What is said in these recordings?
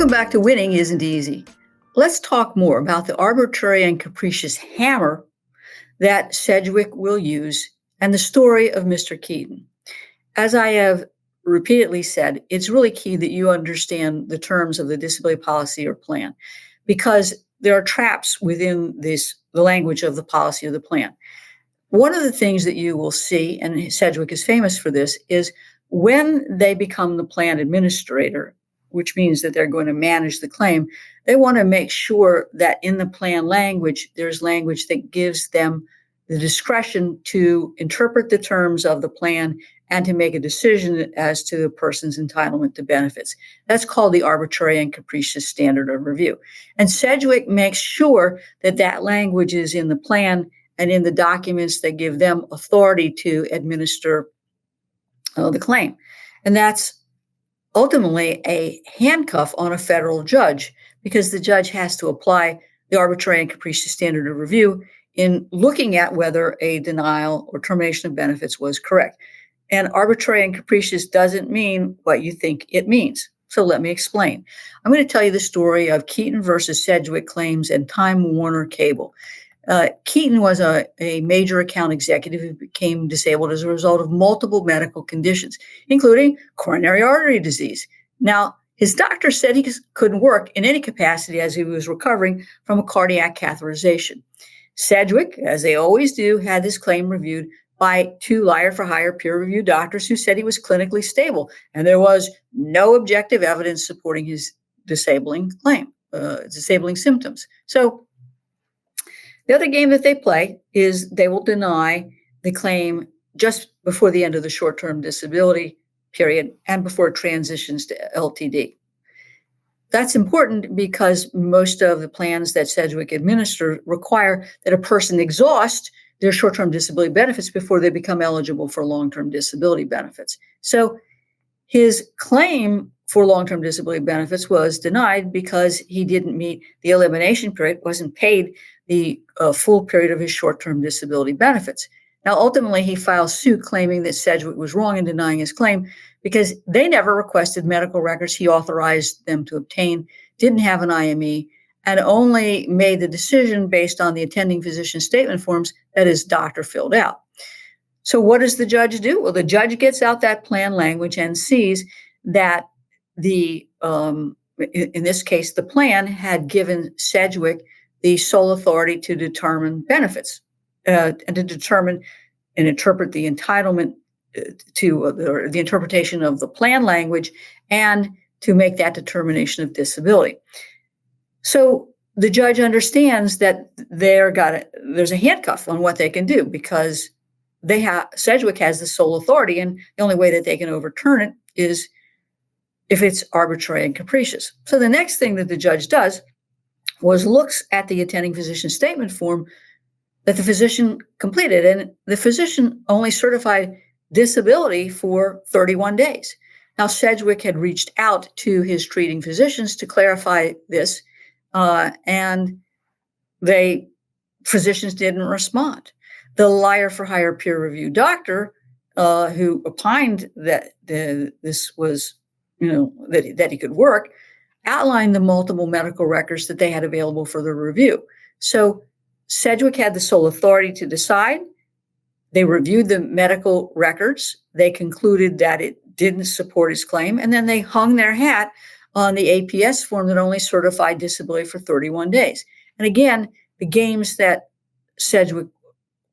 Welcome back to Winning Isn't Easy. Let's talk more about the arbitrary and capricious hammer that Sedgwick will use and the story of Mr. Keaton. As I have repeatedly said, it's really key that you understand the terms of the disability policy or plan, because there are traps within the language of the policy or the plan. One of the things that you will see, and Sedgwick is famous for this, is when they become the plan administrator, which means that they're going to manage the claim, they want to make sure that in the plan language, there's language that gives them the discretion to interpret the terms of the plan and to make a decision as to the person's entitlement to benefits. That's called the arbitrary and capricious standard of review. And Sedgwick makes sure that that language is in the plan and in the documents that give them authority to administer the claim. And that's ultimately a handcuff on a federal judge, because the judge has to apply the arbitrary and capricious standard of review in looking at whether a denial or termination of benefits was correct. And arbitrary and capricious doesn't mean what you think it means. So let me explain. I'm going to tell you the story of Keaton versus Sedgwick claims and Time Warner Cable. Keaton was a major account executive who became disabled as a result of multiple medical conditions, including coronary artery disease. Now, his doctor said he couldn't work in any capacity as he was recovering from a cardiac catheterization. Sedgwick, as they always do, had this claim reviewed by two liar-for-hire peer-reviewed doctors who said he was clinically stable, and there was no objective evidence supporting his disabling claim, disabling symptoms. So the other game that they play is they will deny the claim just before the end of the short-term disability period and before it transitions to LTD. That's important because most of the plans that Sedgwick administers require that a person exhaust their short-term disability benefits before they become eligible for long-term disability benefits. So his claim for long-term disability benefits was denied because he didn't meet the elimination period, wasn't paid the full period of his short-term disability benefits. Now, ultimately, he filed suit claiming that Sedgwick was wrong in denying his claim because they never requested medical records he authorized them to obtain, didn't have an IME, and only made the decision based on the attending physician statement forms that his doctor filled out. So what does the judge do? Well, the judge gets out that plan language and sees that in this case, the plan had given Sedgwick the sole authority to determine benefits and to determine and interpret the entitlement to the interpretation of the plan language and to make that determination of disability. So the judge understands that there's a handcuff on what they can do because Sedgwick has the sole authority, and the only way that they can overturn it is if it's arbitrary and capricious. So the next thing that the judge does was looks at the attending physician statement form that the physician completed, and the physician only certified disability for 31 days. Now, Sedgwick had reached out to his treating physicians to clarify this, and physicians didn't respond. The liar-for-hire peer-reviewed doctor who opined that this was, that he could work, outlined the multiple medical records that they had available for the review. So Sedgwick had the sole authority to decide. They reviewed the medical records. They concluded that it didn't support his claim, and then they hung their hat on the APS form that only certified disability for 31 days. And again, the games that Sedgwick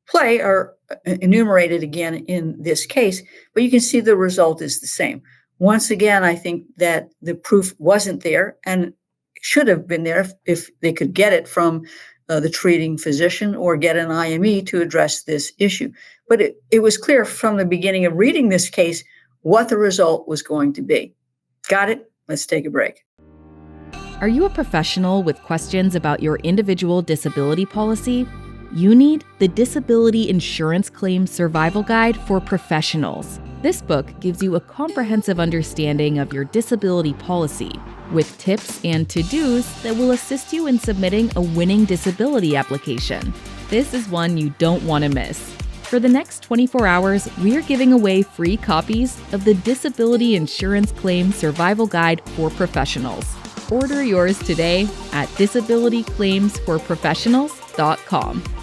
play are enumerated again in this case, but you can see the result is the same. Once again, I think that the proof wasn't there and should have been there if they could get it from the treating physician or get an IME to address this issue. But it was clear from the beginning of reading this case what the result was going to be. Got it? Let's take a break. Are you a professional with questions about your individual disability policy? You need the Disability Insurance Claim Survival Guide for Professionals. This book gives you a comprehensive understanding of your disability policy, with tips and to-dos that will assist you in submitting a winning disability application. This is one you don't want to miss. For the next 24 hours, we are giving away free copies of the Disability Insurance Claim Survival Guide for Professionals. Order yours today at disabilityclaimsforprofessionals.com.